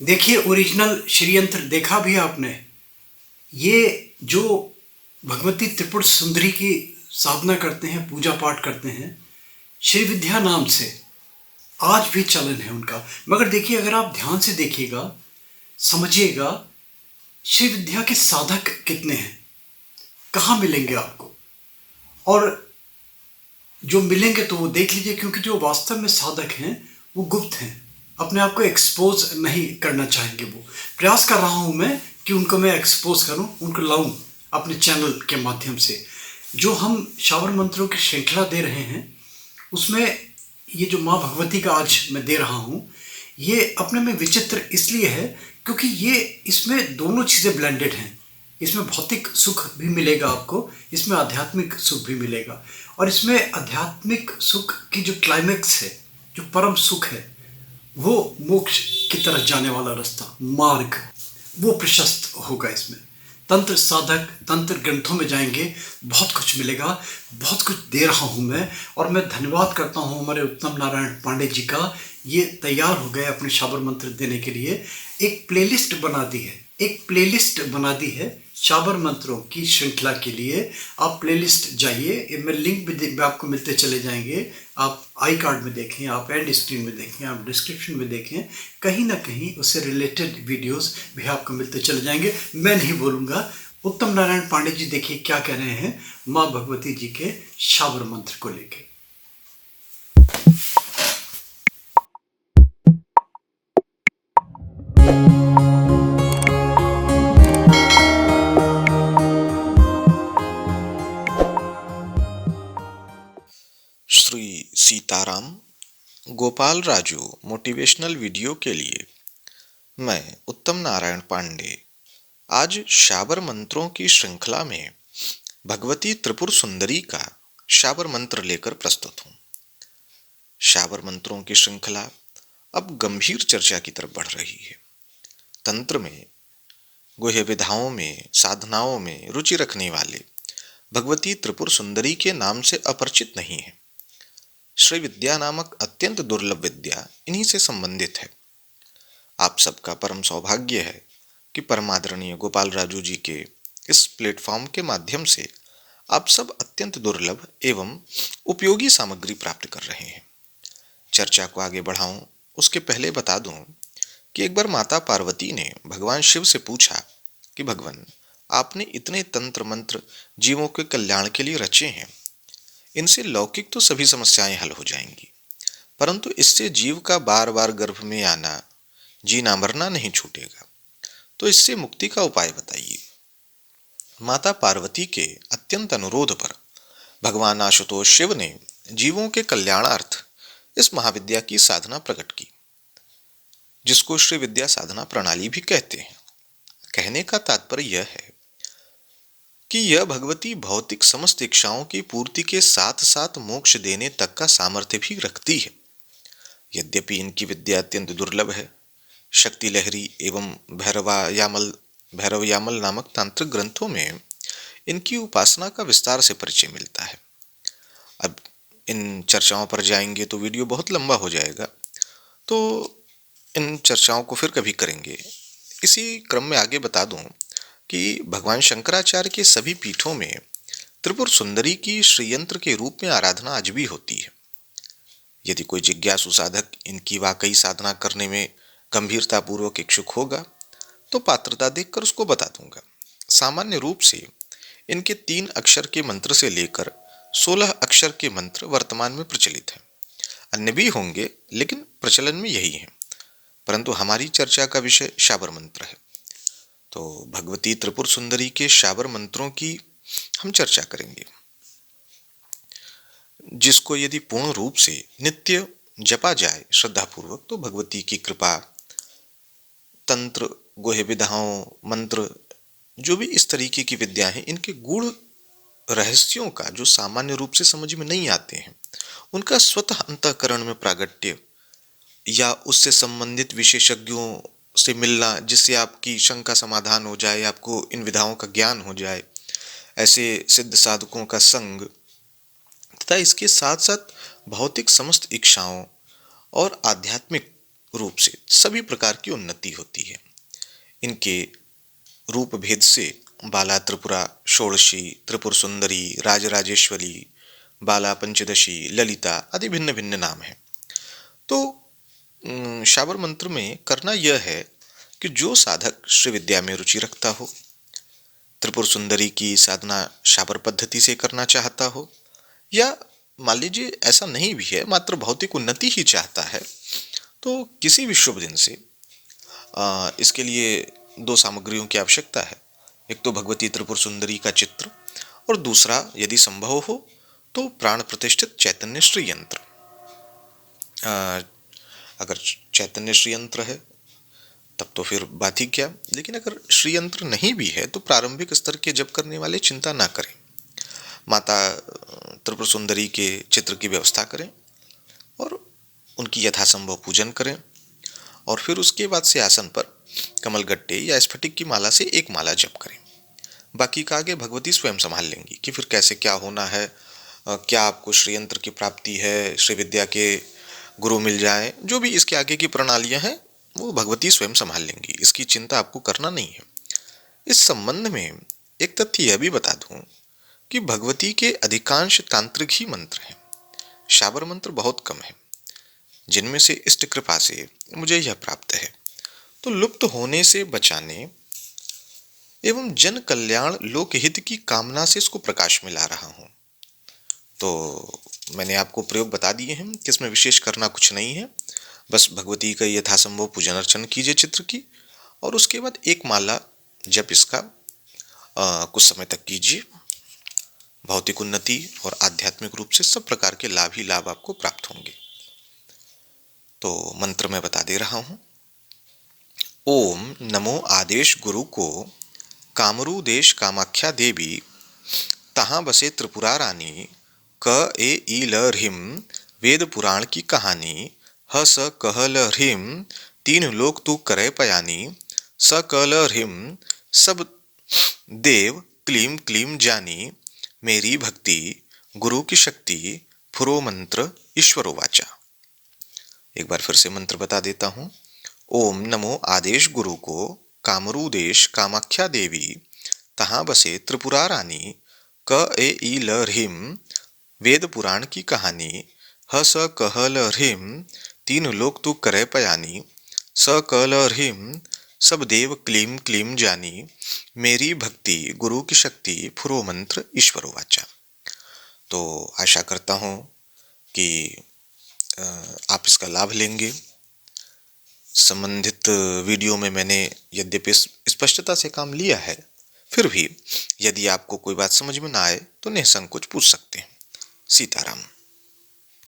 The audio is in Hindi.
देखिए, ओरिजिनल श्रीयंत्र देखा भी आपने? ये जो भगवती त्रिपुर सुंदरी की साधना करते हैं, पूजा पाठ करते हैं, श्री विद्या नाम से, आज भी चलन है उनका। मगर देखिए, अगर आप ध्यान से देखिएगा, समझिएगा, श्री विद्या के साधक कितने हैं, कहाँ मिलेंगे आपको, और जो मिलेंगे तो वो देख लीजिए, क्योंकि जो वास्तव में साधक हैं वो गुप्त हैं, अपने आप को एक्सपोज नहीं करना चाहेंगे। वो प्रयास कर रहा हूँ मैं कि उनको मैं एक्सपोज करूँ, उनको लाऊं अपने चैनल के माध्यम से। जो हम शावर मंत्रों की श्रृंखला दे रहे हैं, उसमें ये जो माँ भगवती का आज मैं दे रहा हूँ, ये अपने में विचित्र इसलिए है क्योंकि ये इसमें दोनों चीज़ें ब्लेंडेड हैं। इसमें भौतिक सुख भी मिलेगा आपको, इसमें आध्यात्मिक सुख भी मिलेगा, और इसमें आध्यात्मिक सुख की जो क्लाइमेक्स है, जो परम सुख है, वो मोक्ष की तरफ जाने वाला रास्ता, मार्ग, वो प्रशस्त होगा। इसमें तंत्र साधक तंत्र ग्रंथों में जाएंगे, बहुत कुछ मिलेगा, बहुत कुछ दे रहा हूँ मैं। और मैं धन्यवाद करता हूँ हमारे उत्तम नारायण पांडे जी का, ये तैयार हो गए अपने शाबर मंत्र देने के लिए। एक प्लेलिस्ट बना दी है, एक प्लेलिस्ट बना दी है शाबर मंत्रों की श्रृंखला के लिए। आप प्लेलिस्ट जाइए, मैं लिंक भी आपको मिलते चले जाएंगे। आप आई कार्ड में देखें, आप एंड स्क्रीन में देखें, आप डिस्क्रिप्शन में देखें, कहीं ना कहीं उससे रिलेटेड वीडियोस भी आपको मिलते चले जाएंगे। मैं नहीं बोलूँगा, उत्तम नारायण पांडे जी देखिए क्या कह रहे हैं माँ भगवती जी के शाबर मंत्र को लेकर। श्री सीताराम। गोपाल राजू मोटिवेशनल वीडियो के लिए मैं उत्तम नारायण पांडे आज शाबर मंत्रों की श्रृंखला में भगवती त्रिपुर सुंदरी का शाबर मंत्र लेकर प्रस्तुत हूँ। शाबर मंत्रों की श्रृंखला अब गंभीर चर्चा की तरफ बढ़ रही है। तंत्र में, गुह्य विधाओं में, साधनाओं में रुचि रखने वाले भगवती त्रिपुर सुंदरी के नाम से अपरिचित नहीं है। श्री विद्या नामक अत्यंत दुर्लभ विद्या इन्हीं से संबंधित है। आप सबका परम सौभाग्य है कि परमादरणीय गोपाल राजू जी के इस प्लेटफॉर्म के माध्यम से आप सब अत्यंत दुर्लभ एवं उपयोगी सामग्री प्राप्त कर रहे हैं। चर्चा को आगे बढ़ाऊं उसके पहले बता दूं कि एक बार माता पार्वती ने भगवान शिव से पूछा कि भगवान, आपने इतने तंत्र मंत्र जीवों के कल्याण के लिए रचे हैं, इनसे लौकिक तो सभी समस्याएं हल हो जाएंगी, परंतु इससे जीव का बार बार गर्भ में आना, जीना मरना नहीं छूटेगा, तो इससे मुक्ति का उपाय बताइए। माता पार्वती के अत्यंत अनुरोध पर भगवान आशुतोष शिव ने जीवों के कल्याणार्थ इस महाविद्या की साधना प्रकट की, जिसको श्री विद्या साधना प्रणाली भी कहते हैं। कहने का तात्पर्य यह है कि यह भगवती भौतिक समस्त इच्छाओं की पूर्ति के साथ साथ मोक्ष देने तक का सामर्थ्य भी रखती है। यद्यपि इनकी विद्या अत्यंत दुर्लभ है, शक्ति लहरी एवं भैरवयामल नामक तांत्रिक ग्रंथों में इनकी उपासना का विस्तार से परिचय मिलता है। अब इन चर्चाओं पर जाएंगे तो वीडियो बहुत लंबा हो जाएगा, तो इन चर्चाओं को फिर कभी करेंगे। इसी क्रम में आगे बता दूं कि भगवान शंकराचार्य के सभी पीठों में त्रिपुर सुंदरी की श्रीयंत्र के रूप में आराधना आज भी होती है। यदि कोई जिज्ञासु साधक इनकी वाकई साधना करने में गंभीरता पूर्वक इच्छुक होगा तो पात्रता देखकर उसको बता दूंगा। सामान्य रूप से इनके 3 अक्षर के मंत्र से लेकर 16 अक्षर के मंत्र वर्तमान में प्रचलित हैं। अन्य भी होंगे, लेकिन प्रचलन में यही है। परंतु हमारी चर्चा का विषय शाबर मंत्र है, तो भगवती त्रिपुर सुंदरी के शाबर मंत्रों की हम चर्चा करेंगे, जिसको यदि पूर्ण रूप से नित्य जपा जाए श्रद्धापूर्वक तो भगवती की कृपा, तंत्र, गुह्य विधाओं, मंत्र, जो भी इस तरीके की विद्या है, इनके गूढ़ रहस्यों का जो सामान्य रूप से समझ में नहीं आते हैं, उनका स्वतः अंतःकरण में प्रागट्य या उससे संबंधित विशेषज्ञों से मिलना, जिससे आपकी शंका समाधान हो जाए, आपको इन विधाओं का ज्ञान हो जाए, ऐसे सिद्ध साधकों का संग, तथा इसके साथ साथ भौतिक समस्त इच्छाओं और आध्यात्मिक रूप से सभी प्रकार की उन्नति होती है। इनके रूप भेद से बाला त्रिपुरा, षोडशी, त्रिपुर सुंदरी, राजराजेश्वरी, बाला पंचदशी, ललिता आदि भिन्न भिन्न नाम हैं। तो शाबर मंत्र में करना यह है कि जो साधक श्री विद्या में रुचि रखता हो, त्रिपुर सुंदरी की साधना शाबर पद्धति से करना चाहता हो, या मान लीजिए ऐसा नहीं भी है, मात्र भौतिक उन्नति ही चाहता है, तो किसी भी शुभ दिन से इसके लिए 2 सामग्रियों की आवश्यकता है। एक तो भगवती त्रिपुर सुंदरी का चित्र, और दूसरा यदि संभव हो तो प्राण प्रतिष्ठित चैतन्य श्री यंत्र। अगर चैतन्य श्री यंत्र है तब तो फिर बात ही क्या, लेकिन अगर श्री यंत्र नहीं भी है तो प्रारंभिक स्तर के जप करने वाले चिंता ना करें, माता त्रिपुर सुंदरी के चित्र की व्यवस्था करें और उनकी यथासंभव पूजन करें, और फिर उसके बाद से आसन पर कमलगट्टे या स्फटिक की माला से एक माला जप करें। बाकी का आगे भगवती स्वयं संभाल लेंगी कि फिर कैसे क्या होना है, क्या आपको श्रीयंत्र की प्राप्ति है, श्री विद्या के गुरु मिल जाए, जो भी इसके आगे की प्रणालियां हैं वो भगवती स्वयं संभाल लेंगी, इसकी चिंता आपको करना नहीं है। इस संबंध में एक तथ्य यह भी बता दूं कि भगवती के अधिकांश तांत्रिक ही मंत्र हैं, शाबर मंत्र बहुत कम है, जिनमें से इष्ट कृपा से मुझे यह प्राप्त है। तो लुप्त होने से बचाने एवं जन कल्याण लोकहित की कामना से इसको प्रकाश में ला रहा हूं। तो मैंने आपको प्रयोग बता दिए हैं कि इसमें विशेष करना कुछ नहीं है, बस भगवती का यथासंभव पूजन अर्चन कीजिए चित्र की, और उसके बाद एक माला जप इसका कुछ समय तक कीजिए। भौतिक उन्नति और आध्यात्मिक रूप से सब प्रकार के लाभ ही लाभ आपको प्राप्त होंगे। तो मंत्र मैं बता दे रहा हूं। ओम नमो आदेश गुरु को, कामरू देश कामाख्या देवी, तहां बसे त्रिपुरा रानी, क ए ई ल ह्रीम वेद पुराण की कहानी, ह स कह ल ह्रीम 3 लोक तू करे पयानी, स क ल ह्रीम सब देव क्लीम क्लीम जानी, मेरी भक्ति गुरु की शक्ति फुरो मंत्र ईश्वरो वाचा। एक बार फिर से मंत्र बता देता हूं। ओम नमो आदेश गुरु को, कामरू देश कामाख्या देवी, तहां बसे त्रिपुरा रानी, क ए ई ल ह्रीम वेद पुराण की कहानी, ह स कह ल ह्रीम 3 लोक तू करे पयानी, स क ल ह्रीम सब देव क्लीम क्लीम जानी, मेरी भक्ति गुरु की शक्ति फुरो मंत्र ईश्वरो वाचा। तो आशा करता हूं कि आप इसका लाभ लेंगे। संबंधित वीडियो में मैंने यद्यपि स्पष्टता से काम लिया है, फिर भी यदि आपको कोई बात समझ में ना आए तो निसंकोच पूछ सकते हैं। सीताराम।